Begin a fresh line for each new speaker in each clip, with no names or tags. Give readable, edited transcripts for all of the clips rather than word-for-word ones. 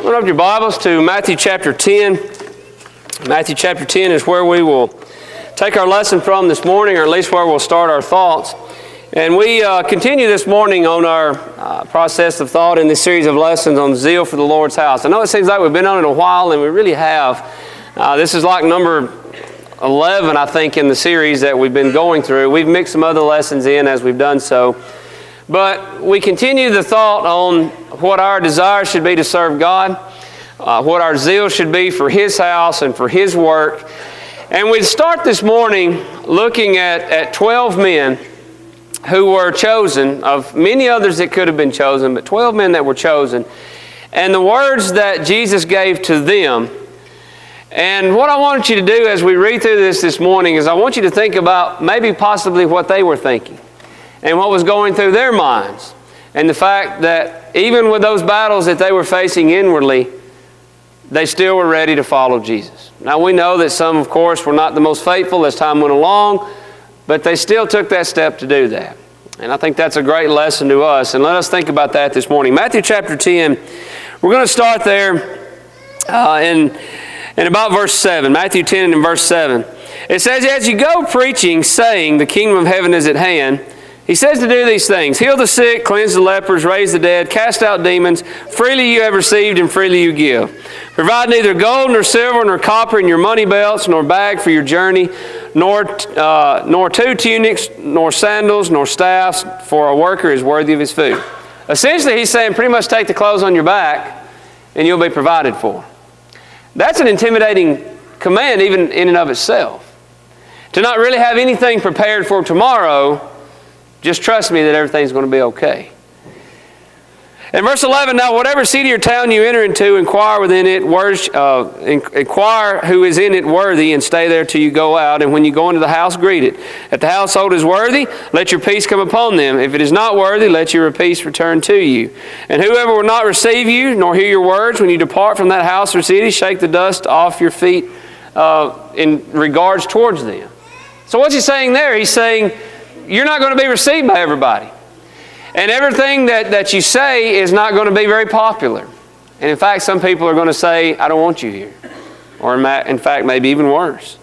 Open up your Bibles to Matthew chapter 10. Matthew chapter 10 is where we will take our lesson from this morning, or at least where we'll start our thoughts. And we continue this morning on our process of thought in this series of lessons on zeal for the Lord's house. I know it seems like we've been on it a while, and we really have. This is like number 11, I think, in the series that we've been going through. We've mixed some other lessons in as we've done so. But we continue the thought on what our desire should be to serve God, what our zeal should be for His house and for His work. And we start this morning looking at 12 men who were chosen, of many others that could have been chosen, but 12 men that were chosen, and the words that Jesus gave to them. And what I want you to do as we read through this morning is I want you to think about maybe possibly what they were thinking and what was going through their minds, and the fact that even with those battles that they were facing inwardly, they still were ready to follow Jesus. Now we know that some, of course, were not the most faithful as time went along, but they still took that step to do that. And I think that's a great lesson to us, and let us think about that this morning. Matthew chapter 10, we're going to start there in about verse 7. Matthew 10 and verse 7. It says, "As you go preaching, saying, the kingdom of heaven is at hand," He says to do these things: heal the sick, cleanse the lepers, raise the dead, cast out demons. Freely you have received, and freely you give. Provide neither gold, nor silver, nor copper in your money belts, nor bag for your journey, nor 2 tunics, nor sandals, nor staffs, for a worker is worthy of his food. Essentially, He's saying pretty much take the clothes on your back, and you'll be provided for. That's an intimidating command even in and of itself. To not really have anything prepared for tomorrow, just trust me that everything's going to be okay. In verse 11, "Now whatever city or town you enter into, inquire who is in it worthy, and stay there till you go out. And when you go into the house, greet it. If the household is worthy, let your peace come upon them. If it is not worthy, let your peace return to you. And whoever will not receive you, nor hear your words, when you depart from that house or city, shake the dust off your feet in regards towards them." So what's He saying there? He's saying, you're not going to be received by everybody. And everything that you say is not going to be very popular. And in fact, some people are going to say, "I don't want you here." Or in fact, maybe even worse.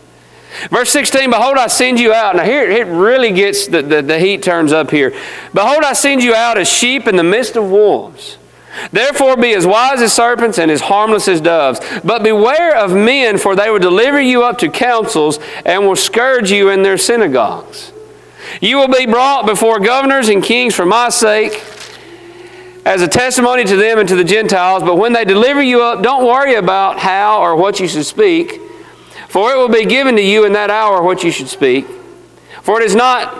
Verse 16, "Behold, I send you out." Now here, it really gets, the heat turns up here. "Behold, I send you out as sheep in the midst of wolves. Therefore be as wise as serpents and as harmless as doves. But beware of men, for they will deliver you up to councils and will scourge you in their synagogues. You will be brought before governors and kings for my sake, as a testimony to them and to the Gentiles. But when they deliver you up, don't worry about how or what you should speak, for it will be given to you in that hour what you should speak. For it is not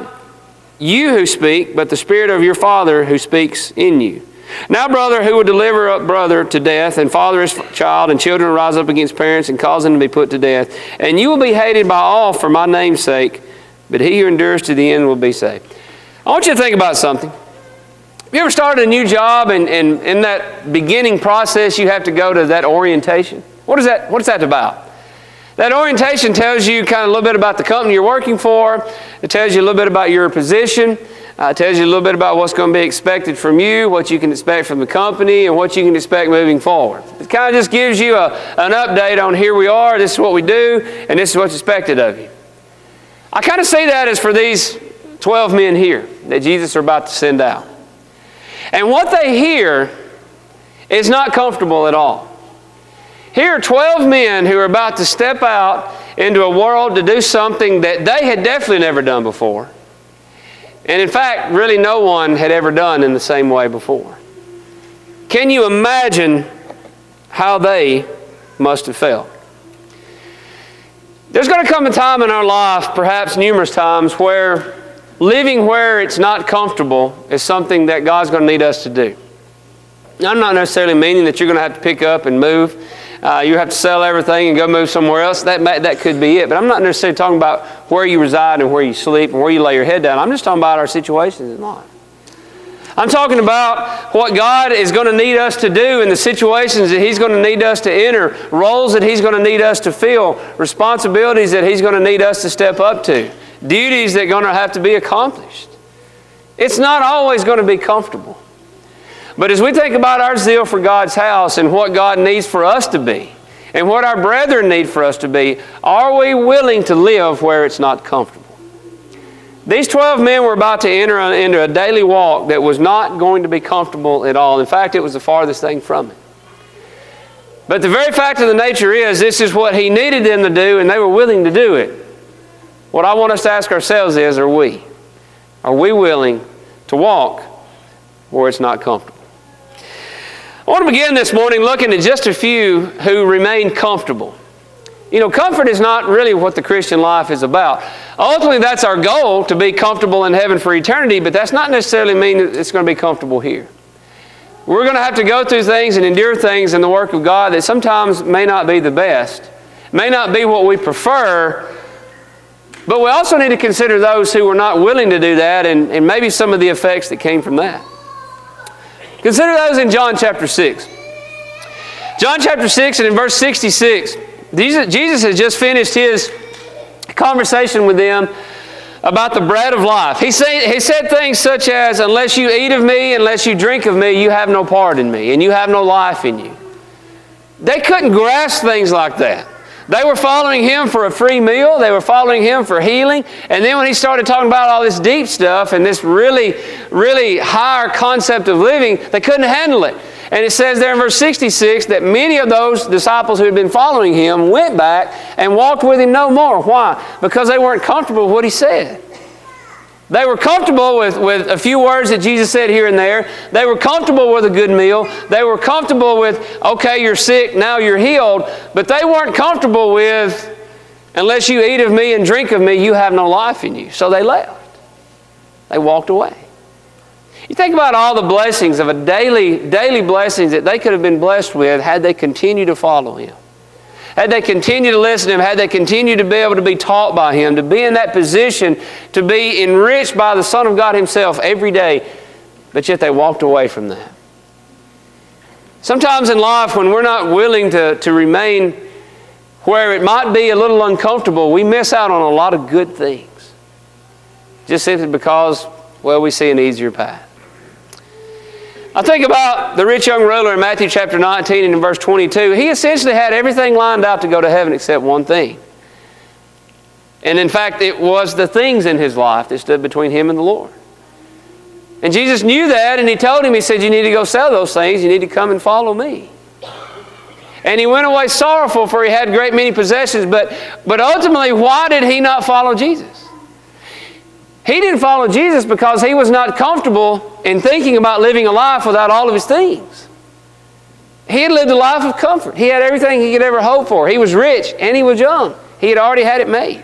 you who speak, but the Spirit of your Father who speaks in you. Now, brother, who will deliver up brother to death, and father his child, and children will rise up against parents and cause them to be put to death. And you will be hated by all for my name's sake, but he who endures to the end will be saved." I want you to think about something. Have you ever started a new job, and in that beginning process you have to go to that orientation? What is that about? That orientation tells you kind of a little bit about the company you're working for. It tells you a little bit about your position. It tells you a little bit about what's going to be expected from you, what you can expect from the company, and what you can expect moving forward. It kind of just gives you an update on here we are, this is what we do, and this is what's expected of you. I kind of see that as for these 12 men here that Jesus are about to send out. And what they hear is not comfortable at all. Here are 12 men who are about to step out into a world to do something that they had definitely never done before. And in fact, really no one had ever done in the same way before. Can you imagine how they must have felt? There's going to come a time in our life, perhaps numerous times, where living where it's not comfortable is something that God's going to need us to do. I'm not necessarily meaning that you're going to have to pick up and move. You have to sell everything and go move somewhere else. That could be it. But I'm not necessarily talking about where you reside and where you sleep and where you lay your head down. I'm just talking about our situations in life. I'm talking about what God is going to need us to do in the situations that He's going to need us to enter, roles that He's going to need us to fill, responsibilities that He's going to need us to step up to, duties that are going to have to be accomplished. It's not always going to be comfortable. But as we think about our zeal for God's house and what God needs for us to be, and what our brethren need for us to be, are we willing to live where it's not comfortable? These 12 men were about to enter into a daily walk that was not going to be comfortable at all. In fact, it was the farthest thing from it. But the very fact of the nature is, this is what He needed them to do, and they were willing to do it. What I want us to ask ourselves is, are we willing to walk where it's not comfortable? I want to begin this morning looking at just a few who remain comfortable. You know, comfort is not really what the Christian life is about. Ultimately, that's our goal, to be comfortable in heaven for eternity, but that's not necessarily mean that it's going to be comfortable here. We're going to have to go through things and endure things in the work of God that sometimes may not be the best, may not be what we prefer, but we also need to consider those who were not willing to do that and maybe some of the effects that came from that. Consider those in John chapter 6. John chapter 6 and in verse 66, Jesus has just finished His conversation with them about the bread of life. He said things such as, unless you eat of me, unless you drink of me, you have no part in me, and you have no life in you. They couldn't grasp things like that. They were following Him for a free meal. They were following Him for healing. And then when He started talking about all this deep stuff and this really, really higher concept of living, they couldn't handle it. And it says there in verse 66 that many of those disciples who had been following Him went back and walked with Him no more. Why? Because they weren't comfortable with what He said. They were comfortable with a few words that Jesus said here and there. They were comfortable with a good meal. They were comfortable with, okay, you're sick, now you're healed. But they weren't comfortable with, unless you eat of me and drink of me, you have no life in you. So they left. They walked away. You think about all the blessings of a daily blessings that they could have been blessed with had they continued to follow Him. Had they continued to listen to Him, had they continued to be able to be taught by Him, to be in that position, to be enriched by the Son of God Himself every day, but yet they walked away from that. Sometimes in life, when we're not willing to remain where it might be a little uncomfortable, we miss out on a lot of good things. Just simply because, well, we see an easier path. I think about the rich young ruler in Matthew chapter 19 and in verse 22. He essentially had everything lined out to go to heaven except one thing. And in fact, it was the things in his life that stood between him and the Lord. And Jesus knew that, and He told him, He said, you need to go sell those things. You need to come and follow me. And he went away sorrowful, for he had a great many possessions. But ultimately, why did he not follow Jesus? He didn't follow Jesus because he was not comfortable in thinking about living a life without all of his things. He had lived a life of comfort. He had everything he could ever hope for. He was rich and he was young. He had already had it made.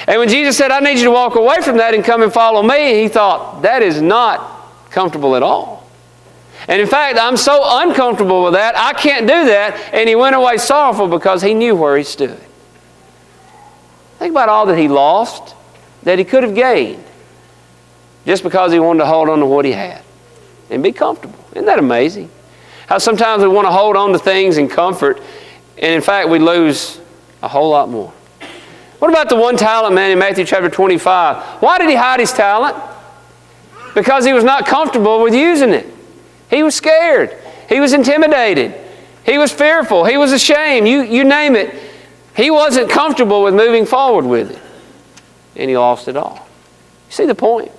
And when Jesus said, I need you to walk away from that and come and follow me, he thought, that is not comfortable at all. And in fact, I'm so uncomfortable with that, I can't do that. And he went away sorrowful because he knew where he stood. Think about all that he lost, that he could have gained, just because he wanted to hold on to what he had and be comfortable. Isn't that amazing? How sometimes we want to hold on to things in comfort, and in fact we lose a whole lot more. What about the one talent man in Matthew chapter 25? Why did he hide his talent? Because he was not comfortable with using it. He was scared. He was intimidated. He was fearful. He was ashamed. You name it. He wasn't comfortable with moving forward with it. And he lost it all. You see the point?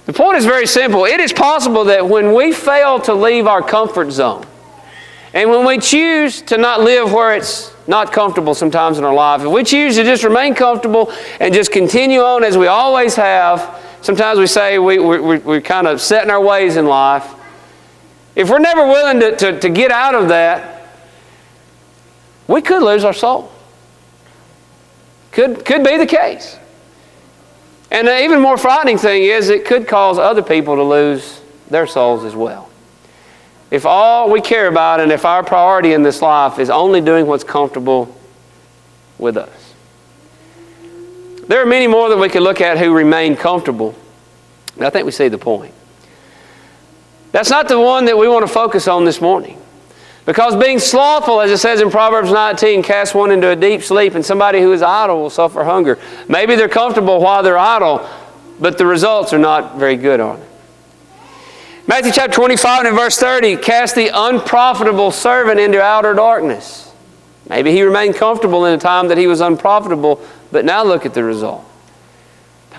The point is very simple. It is possible that when we fail to leave our comfort zone, and when we choose to not live where it's not comfortable sometimes in our life, if we choose to just remain comfortable and just continue on as we always have, sometimes we say we're kind of set in our ways in life. If we're never willing to get out of that, we could lose our soul. Could be the case. And the even more frightening thing is it could cause other people to lose their souls as well. If all we care about and if our priority in this life is only doing what's comfortable with us. There are many more that we could look at who remain comfortable. And I think we see the point. That's not the one that we want to focus on this morning. Because being slothful, as it says in Proverbs 19, casts one into a deep sleep, and somebody who is idle will suffer hunger. Maybe they're comfortable while they're idle, but the results are not very good, are they? Matthew chapter 25 and verse 30, cast the unprofitable servant into outer darkness. Maybe he remained comfortable in a time that he was unprofitable, but now look at the result.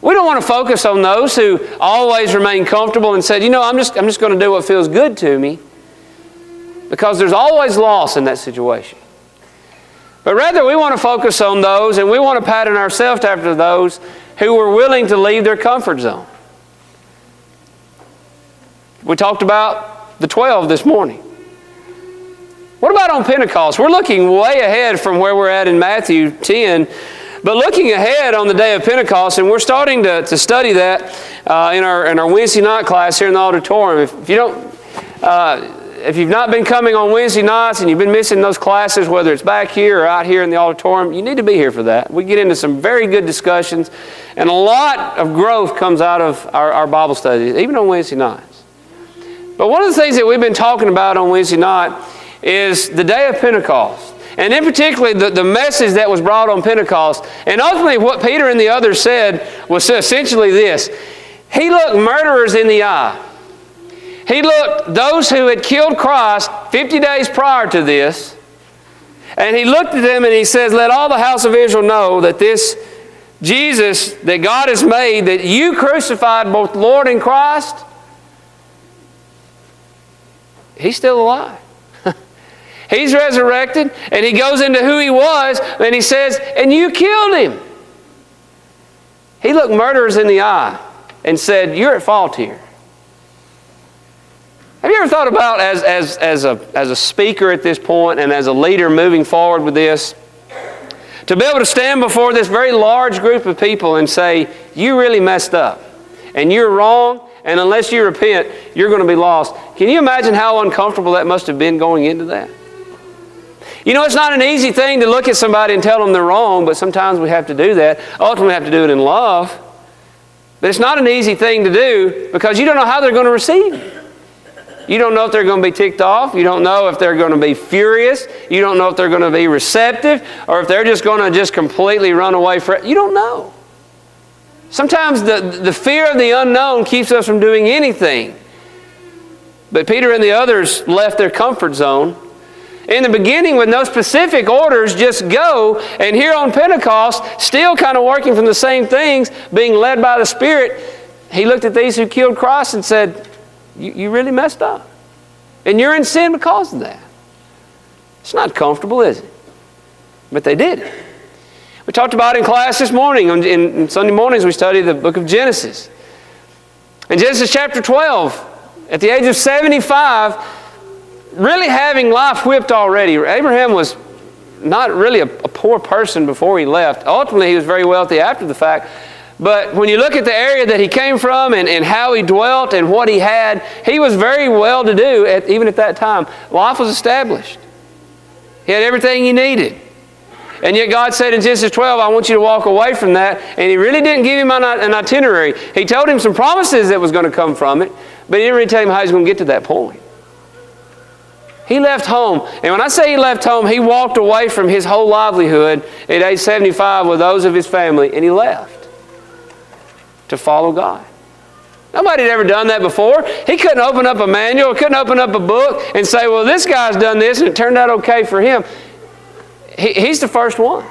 We don't want to focus on those who always remain comfortable and said, I'm just going to do what feels good to me, because there's always loss in that situation. But rather, we want to focus on those, and we want to pattern ourselves after those who were willing to leave their comfort zone. We talked about the 12 this morning. What about on Pentecost? We're looking way ahead from where we're at in Matthew 10, but looking ahead on the day of Pentecost, and we're starting to study that in our Wednesday night class here in the auditorium. If you've not been coming on Wednesday nights and you've been missing those classes, whether it's back here or out here in the auditorium, you need to be here for that. We get into some very good discussions, and a lot of growth comes out of our Bible studies, even on Wednesday nights. But one of the things that we've been talking about on Wednesday night is the day of Pentecost. And in particular, the message that was brought on Pentecost. And ultimately what Peter and the others said was essentially this. He looked murderers in the eye. He looked those who had killed Christ 50 days prior to this. And he looked at them and he says, let all the house of Israel know that this Jesus that God has made, that you crucified both Lord and Christ, He's still alive. He's resurrected, and he goes into who he was, and he says, and you killed him. He looked murderers in the eye and said, you're at fault here. Have you ever thought about, as a speaker at this point and as a leader moving forward with this, to be able to stand before this very large group of people and say, you really messed up, and you're wrong, and unless you repent, you're going to be lost. Can you imagine how uncomfortable that must have been going into that? It's not an easy thing to look at somebody and tell them they're wrong, but sometimes we have to do that. Ultimately, we have to do it in love. But it's not an easy thing to do because you don't know how they're going to receive it. You don't know if they're going to be ticked off. You don't know if they're going to be furious. You don't know if they're going to be receptive or if they're just going to completely run away from it. You don't know. Sometimes the fear of the unknown keeps us from doing anything. But Peter and the others left their comfort zone. In the beginning, with no specific orders, just go. And here on Pentecost, still kind of working from the same things, being led by the Spirit, he looked at these who killed Christ and said, you really messed up. And you're in sin because of that. It's not comfortable, is it? But they did it. We talked about it in class this morning. In Sunday mornings, we studied the book of Genesis. In Genesis chapter 12, at the age of 75, really having life whipped already. Abraham was not really a poor person before he left. Ultimately, he was very wealthy after the fact. But when you look at the area that he came from and how he dwelt and what he had, he was very well to do even at that time. Life was established. He had everything he needed. And yet God said in Genesis 12, I want you to walk away from that. And He really didn't give him an itinerary. He told him some promises that was going to come from it, but He didn't really tell him how he was going to get to that point. He left home. And when I say he left home, he walked away from his whole livelihood at age 75 with those of his family, and he left to follow God. Nobody had ever done that before. He couldn't open up a manual, couldn't open up a book and say, well, this guy's done this and it turned out okay for him. He's the first one.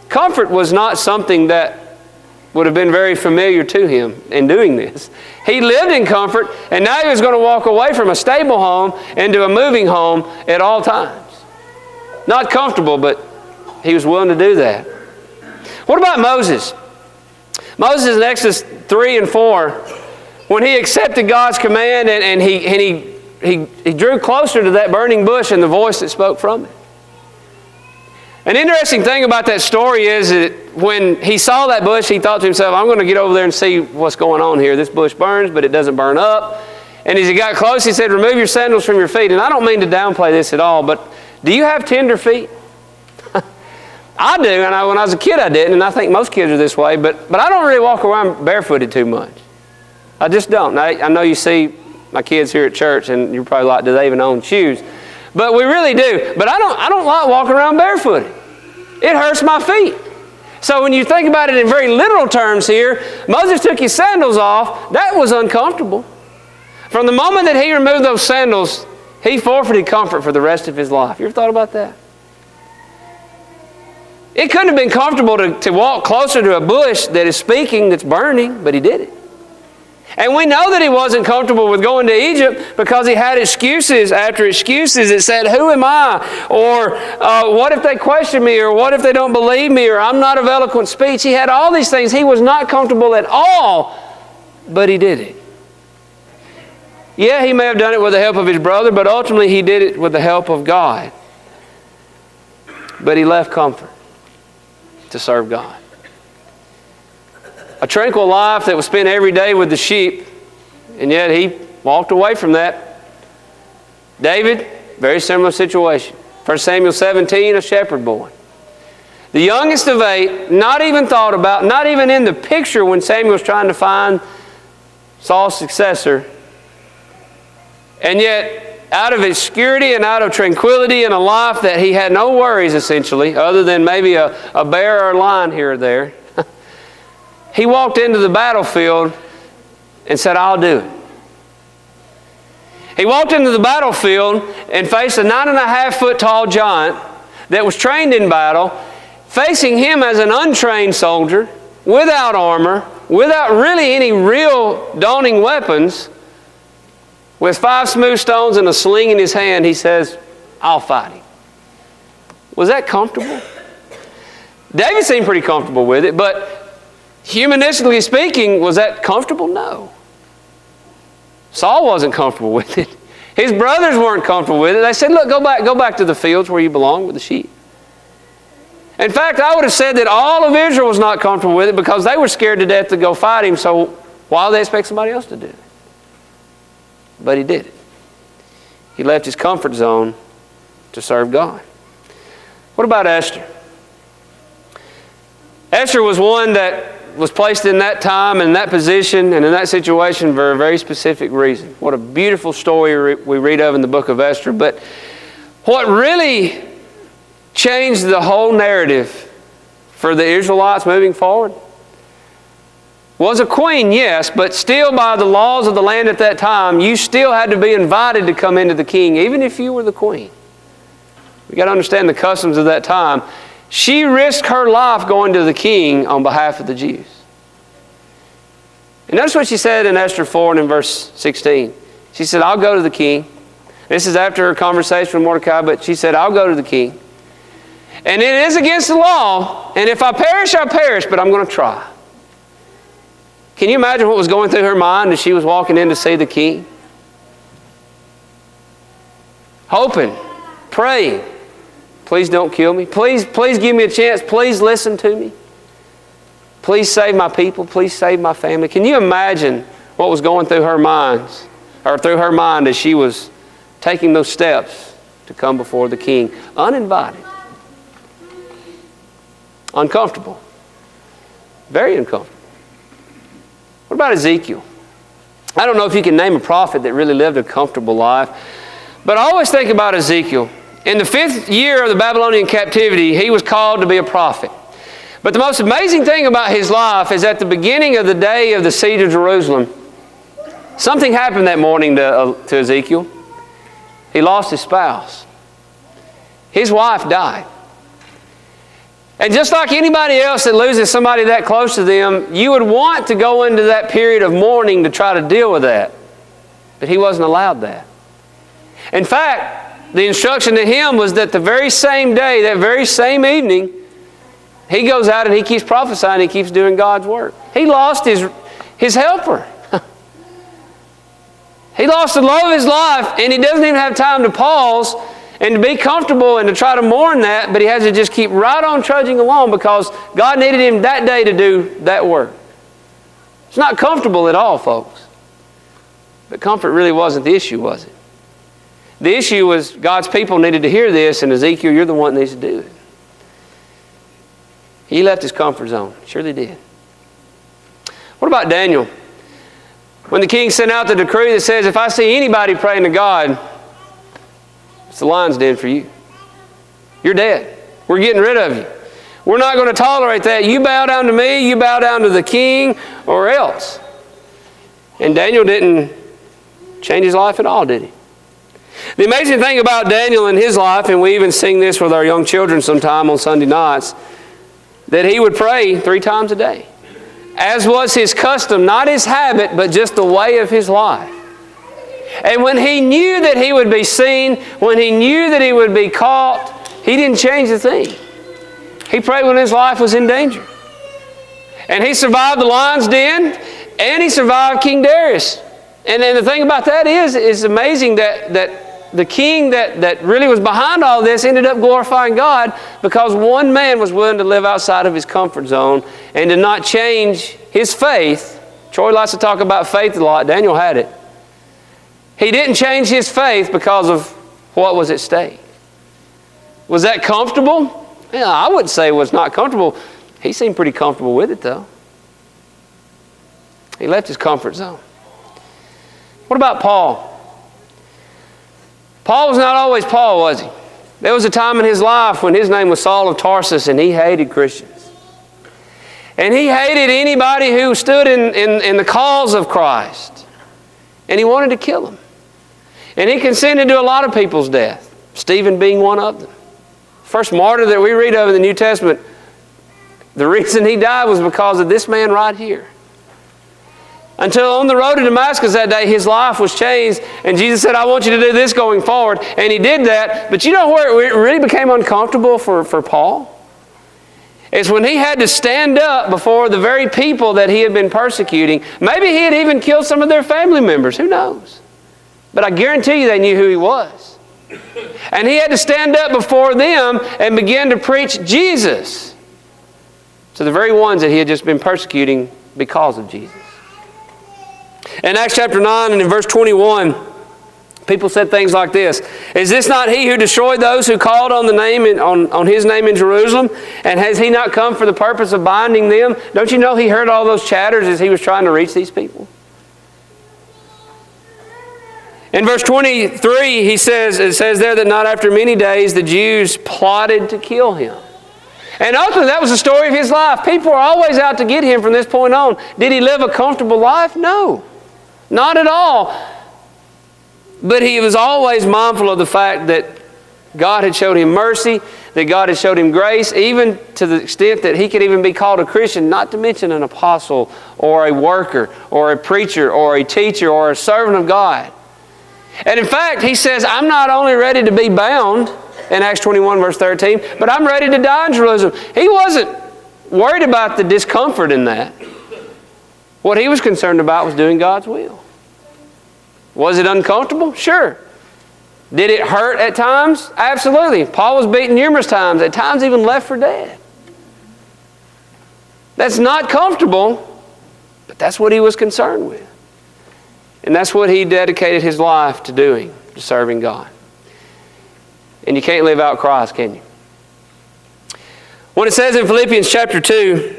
Comfort was not something that would have been very familiar to him in doing this. He lived in comfort, and now he was going to walk away from a stable home into a moving home at all times. Not comfortable, but he was willing to do that. What about Moses? Moses in Exodus 3 and 4, when he accepted God's command and he drew closer to that burning bush and the voice that spoke from it. An interesting thing about that story is that when he saw that bush, he thought to himself, I'm going to get over there and see what's going on here. This bush burns, but it doesn't burn up. And as he got close, he said, remove your sandals from your feet. And I don't mean to downplay this at all, but do you have tender feet? I do, and when I was a kid I didn't, and I think most kids are this way, but I don't really walk around barefooted too much. I just don't. I know you see my kids here at church, and you're probably like, do they even own shoes? But we really do. But I don't like walking around barefooted. It hurts my feet. So when you think about it in very literal terms here, Moses took his sandals off. That was uncomfortable. From the moment that he removed those sandals, he forfeited comfort for the rest of his life. You ever thought about that? It couldn't have been comfortable to walk closer to a bush that is speaking, that's burning, but he did it. And we know that he wasn't comfortable with going to Egypt because he had excuses after excuses that said, who am I? Or what if they question me? Or what if they don't believe me? Or I'm not of eloquent speech. He had all these things. He was not comfortable at all, but he did it. Yeah, he may have done it with the help of his brother, but ultimately he did it with the help of God. But he left comfort to serve God. A tranquil life that was spent every day with the sheep, and yet he walked away from that. David, very similar situation. 1 Samuel 17, a shepherd boy. The youngest of 8, not even thought about, not even in the picture when Samuel was trying to find Saul's successor. And yet, out of obscurity and out of tranquility and a life that he had no worries, essentially, other than maybe a bear or a lion here or there, he walked into the battlefield and said, I'll do it. He walked into the battlefield and faced a 9.5-foot tall giant that was trained in battle, facing him as an untrained soldier, without armor, without really any real daunting weapons, with 5 smooth stones and a sling in his hand. He says, I'll fight him. Was that comfortable? David seemed pretty comfortable with it, but humanistically speaking, was that comfortable? No. Saul wasn't comfortable with it. His brothers weren't comfortable with it. They said, look, go back to the fields where you belong with the sheep. In fact, I would have said that all of Israel was not comfortable with it because they were scared to death to go fight him, so why would they expect somebody else to do it? But he did it. He left his comfort zone to serve God. What about Esther? Esther was one that was placed in that time and that position and in that situation for a very specific reason. What a beautiful story we read of in the book of Esther. But what really changed the whole narrative for the Israelites moving forward was a queen, yes, but still by the laws of the land at that time, you still had to be invited to come into the king, even if you were the queen. We've got to understand the customs of that time. She risked her life going to the king on behalf of the Jews. And notice what she said in Esther 4 and in verse 16. She said, I'll go to the king. This is after her conversation with Mordecai, but she said, I'll go to the king. And it is against the law, and if I perish, I perish, but I'm going to try. Can you imagine what was going through her mind as she was walking in to see the king? Hoping, praying, please don't kill me. Please give me a chance. Please listen to me. Please save my people. Please save my family. Can you imagine what was going through her mind as she was taking those steps to come before the king, uninvited, uncomfortable, very uncomfortable? What about Ezekiel? I don't know if you can name a prophet that really lived a comfortable life, but I always think about Ezekiel. In the 5th year of the Babylonian captivity, he was called to be a prophet. But the most amazing thing about his life is at the beginning of the day of the siege of Jerusalem, something happened that morning to Ezekiel. He lost his spouse. His wife died. And just like anybody else that loses somebody that close to them, you would want to go into that period of mourning to try to deal with that. But he wasn't allowed that. In fact, the instruction to him was that the very same day, that very same evening, he goes out and he keeps prophesying, he keeps doing God's work. He lost his helper. He lost the love of his life, and he doesn't even have time to pause and to be comfortable and to try to mourn that, but he has to just keep right on trudging along because God needed him that day to do that work. It's not comfortable at all, folks. But comfort really wasn't the issue, was it? The issue was God's people needed to hear this, and Ezekiel, you're the one that needs to do it. He left his comfort zone. Sure they did. What about Daniel? When the king sent out the decree that says, if I see anybody praying to God, it's the lion's den for you. You're dead. We're getting rid of you. We're not going to tolerate that. You bow down to me, you bow down to the king, or else. And Daniel didn't change his life at all, did he? The amazing thing about Daniel and his life, and we even sing this with our young children sometime on Sunday nights, that he would pray 3 times a day, as was his custom, not his habit, but just the way of his life. And when he knew that he would be seen, when he knew that he would be caught, he didn't change a thing. He prayed when his life was in danger. And he survived the lion's den, and he survived King Darius. And the thing about that is, it's amazing that the king that really was behind all this ended up glorifying God because one man was willing to live outside of his comfort zone and to not change his faith. Troy likes to talk about faith a lot. Daniel had it. He didn't change his faith because of what was at stake. Was that comfortable? Yeah, I wouldn't say it was not comfortable. He seemed pretty comfortable with it, though. He left his comfort zone. What about Paul? Paul was not always Paul, was he? There was a time in his life when his name was Saul of Tarsus and he hated Christians. And he hated anybody who stood in the cause of Christ. And he wanted to kill them. And he consented to a lot of people's death, Stephen being one of them. First martyr that we read of in the New Testament, the reason he died was because of this man right here. Until on the road to Damascus that day, his life was changed. And Jesus said, I want you to do this going forward. And he did that. But you know where it really became uncomfortable for Paul? It's when he had to stand up before the very people that he had been persecuting. Maybe he had even killed some of their family members. Who knows? But I guarantee you they knew who he was. And he had to stand up before them and begin to preach Jesus to the very ones that he had just been persecuting because of Jesus. In Acts chapter 9 and in verse 21, people said things like this. Is this not he who destroyed those who called on the name on his name in Jerusalem? And has he not come for the purpose of binding them? Don't you know he heard all those chatters as he was trying to reach these people? In verse 23, it says there that not after many days the Jews plotted to kill him. And ultimately, that was the story of his life. People were always out to get him from this point on. Did he live a comfortable life? No, not at all. But he was always mindful of the fact that God had showed him mercy, that God had showed him grace, even to the extent that he could even be called a Christian, not to mention an apostle or a worker or a preacher or a teacher or a servant of God. And in fact, he says, I'm not only ready to be bound, in Acts 21 verse 13, but I'm ready to die in Jerusalem. He wasn't worried about the discomfort in that. What he was concerned about was doing God's will. Was it uncomfortable? Sure. Did it hurt at times? Absolutely. Paul was beaten numerous times, at times even left for dead. That's not comfortable, but that's what he was concerned with. And that's what he dedicated his life to doing, to serving God. And you can't live out Christ, can you? When it says in Philippians chapter 2,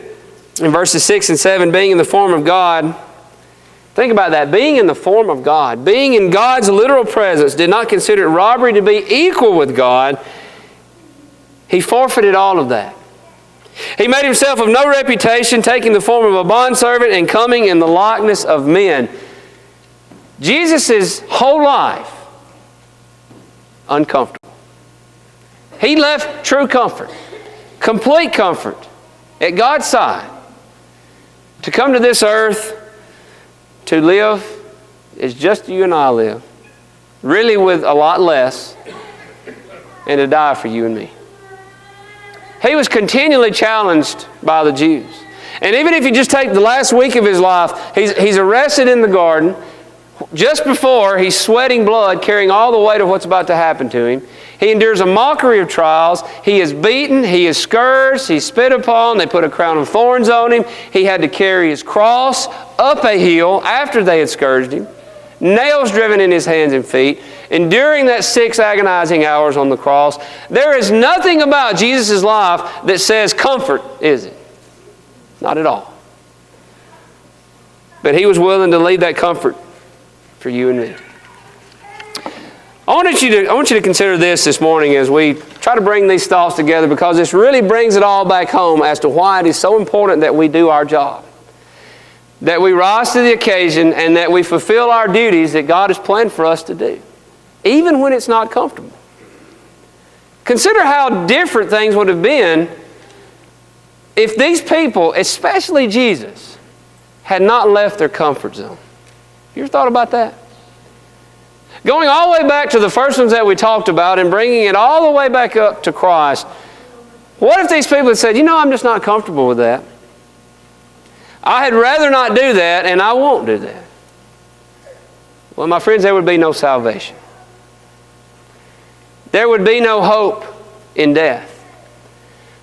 in verses 6 and 7, being in the form of God, think about that. Being in the form of God, being in God's literal presence, did not consider it robbery to be equal with God. He forfeited all of that. He made himself of no reputation, taking the form of a bondservant and coming in the likeness of men. Jesus' whole life, uncomfortable. He left true comfort, complete comfort at God's side to come to this earth to live as just you and I live, really with a lot less, and to die for you and me. He was continually challenged by the Jews. And even if you just take the last week of his life, he's arrested in the garden. Just before, he's sweating blood, carrying all the weight of what's about to happen to him. He endures a mockery of trials. He is beaten. He is scourged. He's spit upon. They put a crown of thorns on him. He had to carry his cross up a hill after they had scourged him. Nails driven in his hands and feet. Enduring that 6 agonizing hours on the cross. There is nothing about Jesus' life that says comfort, is it? Not at all. But he was willing to leave that comfort for you and me. I want you to consider this morning as we try to bring these thoughts together, because this really brings it all back home as to why it is so important that we do our job. that we rise to the occasion and that we fulfill our duties that God has planned for us to do, even when it's not comfortable. Consider how different things would have been if these people, especially Jesus, had not left their comfort zone. You ever thought about that? Going all the way back to the first ones that we talked about and bringing it all the way back up to Christ, what if these people had said, I'm just not comfortable with that. I had rather not do that, and I won't do that. Well, my friends, there would be no salvation. There would be no hope in death.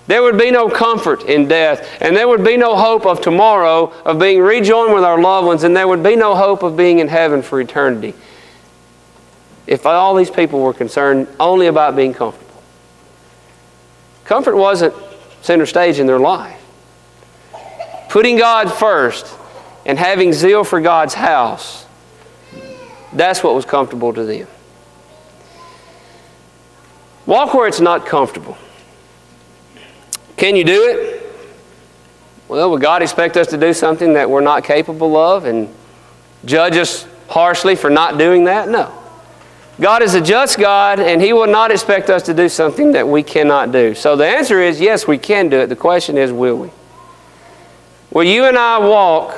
There would be no comfort in death. And there would be no hope of tomorrow, of being rejoined with our loved ones, and there would be no hope of being in heaven for eternity if all these people were concerned only about being comfortable. Comfort wasn't center stage in their life. Putting God first and having zeal for God's house, that's what was comfortable to them. Walk where it's not comfortable. Can you do it? Well, would God expect us to do something that we're not capable of and judge us harshly for not doing that? No. God is a just God, and He will not expect us to do something that we cannot do. So the answer is, yes, we can do it. The question is, will we? Will you and I walk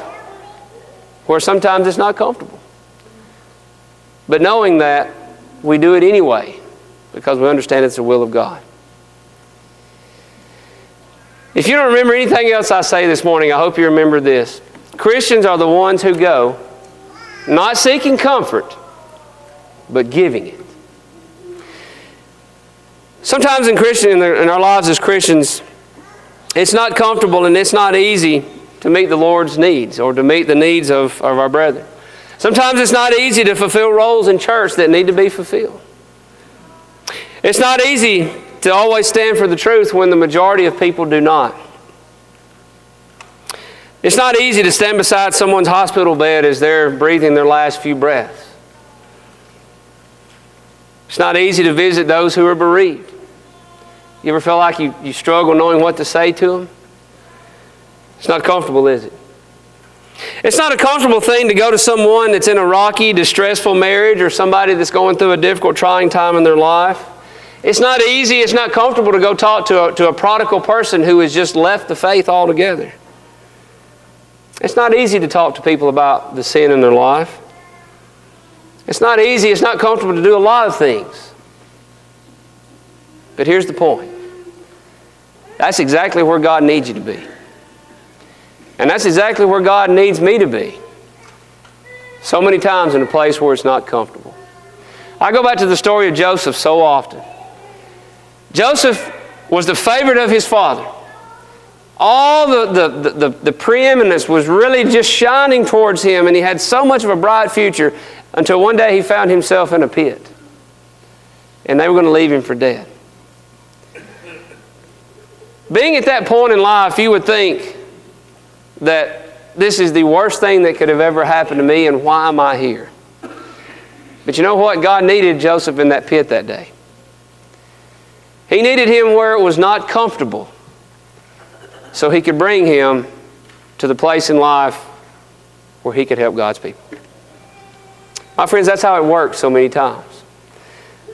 where sometimes it's not comfortable? But knowing that, we do it anyway because we understand it's the will of God. If you don't remember anything else I say this morning, I hope you remember this. Christians are the ones who go, not seeking comfort, but giving it. Sometimes in our lives as Christians, it's not comfortable and it's not easy to meet the Lord's needs or to meet the needs of our brethren. Sometimes it's not easy to fulfill roles in church that need to be fulfilled. It's not easy to always stand for the truth when the majority of people do not. It's not easy to stand beside someone's hospital bed as they're breathing their last few breaths. It's not easy to visit those who are bereaved. You ever feel like you struggle knowing what to say to them? It's not comfortable, is it? It's not a comfortable thing to go to someone that's in a rocky, distressful marriage or somebody that's going through a difficult, trying time in their life. It's not easy, it's not comfortable to go talk to a prodigal person who has just left the faith altogether. It's not easy to talk to people about the sin in their life. It's not easy, it's not comfortable to do a lot of things. But here's the point. That's exactly where God needs you to be. And that's exactly where God needs me to be. So many times in a place where it's not comfortable. I go back to the story of Joseph so often. Joseph was the favorite of his father. All the preeminence was really just shining towards him, and he had so much of a bright future until one day he found himself in a pit. And they were going to leave him for dead. Being at that point in life, you would think that this is the worst thing that could have ever happened to me, and why am I here? But you know what? God needed Joseph in that pit that day. He needed him where it was not comfortable so he could bring him to the place in life where he could help God's people. My friends, that's how it works so many times.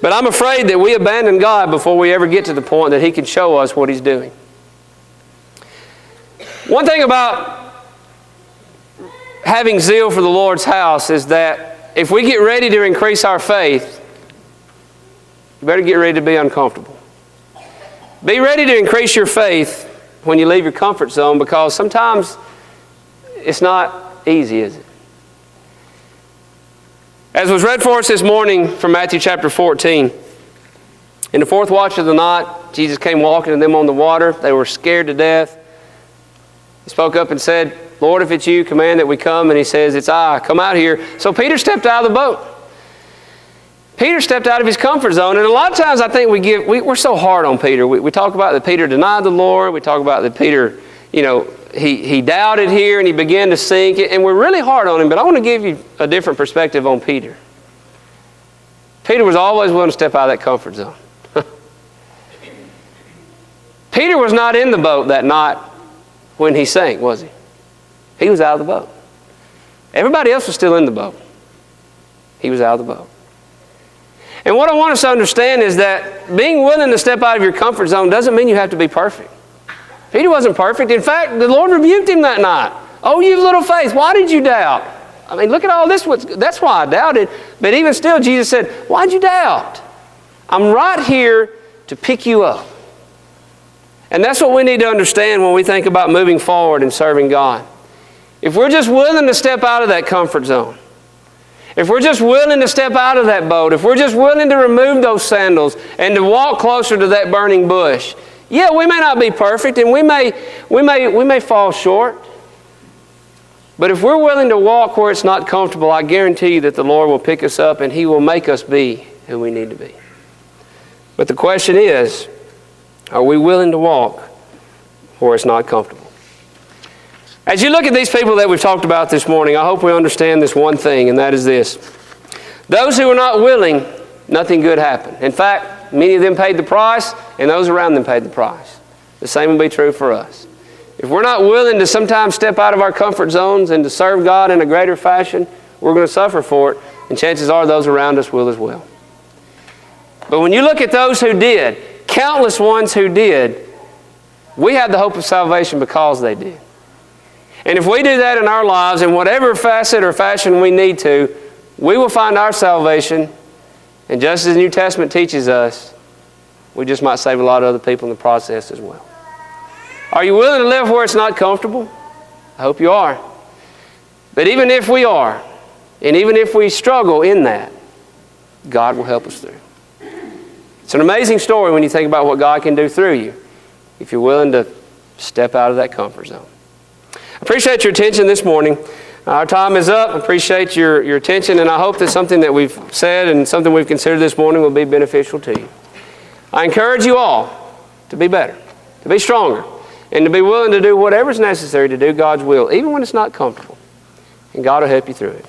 But I'm afraid that we abandon God before we ever get to the point that He can show us what He's doing. One thing about having zeal for the Lord's house is that if we get ready to increase our faith, you better get ready to be uncomfortable. Be ready to increase your faith when you leave your comfort zone, because sometimes it's not easy, is it? As was read for us this morning from Matthew chapter 14, in the fourth watch of the night, Jesus came walking to them on the water. They were scared to death. He spoke up and said, "Lord, if it's you, command that we come." And He says, "It's I, come out here." So Peter stepped out of the boat. Peter stepped out of his comfort zone. And a lot of times I think we're so hard on Peter. We talk about that Peter denied the Lord. We talk about that Peter, he doubted here and he began to sink. And we're really hard on him. But I want to give you a different perspective on Peter. Peter was always willing to step out of that comfort zone. Peter was not in the boat that night when he sank, was he? He was out of the boat. Everybody else was still in the boat. He was out of the boat. And what I want us to understand is that being willing to step out of your comfort zone doesn't mean you have to be perfect. Peter wasn't perfect. In fact, the Lord rebuked him that night. Oh, you little faith, why did you doubt? I mean, look at all this. That's why I doubted. But even still, Jesus said, why'd you doubt? I'm right here to pick you up. And that's what we need to understand when we think about moving forward and serving God. If we're just willing to step out of that comfort zone, if we're just willing to step out of that boat, if we're just willing to remove those sandals and to walk closer to that burning bush, yeah, we may not be perfect and we may fall short. But if we're willing to walk where it's not comfortable, I guarantee you that the Lord will pick us up and He will make us be who we need to be. But the question is, are we willing to walk where it's not comfortable? As you look at these people that we've talked about this morning, I hope we understand this one thing, and that is this. Those who are not willing, nothing good happened. In fact, many of them paid the price, and those around them paid the price. The same will be true for us. If we're not willing to sometimes step out of our comfort zones and to serve God in a greater fashion, we're going to suffer for it, and chances are those around us will as well. But when you look at those who did, countless ones who did, we have the hope of salvation because they did. And if we do that in our lives, in whatever facet or fashion we need to, we will find our salvation. And just as the New Testament teaches us, we just might save a lot of other people in the process as well. Are you willing to live where it's not comfortable? I hope you are. But even if we are, and even if we struggle in that, God will help us through. It's an amazing story when you think about what God can do through you if you're willing to step out of that comfort zone. I appreciate your attention this morning. Our time is up. I appreciate your attention, and I hope that something that we've said and something we've considered this morning will be beneficial to you. I encourage you all to be better, to be stronger, and to be willing to do whatever is necessary to do God's will, even when it's not comfortable. And God will help you through it.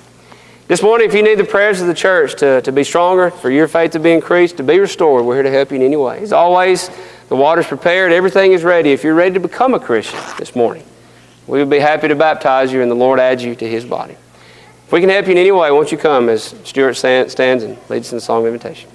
This morning, if you need the prayers of the church to be stronger, for your faith to be increased, to be restored, we're here to help you in any way. As always, the water's prepared. Everything is ready. If you're ready to become a Christian this morning, we would be happy to baptize you and the Lord adds you to His body. If we can help you in any way, won't you come as Stuart stands and leads us in the song of invitation.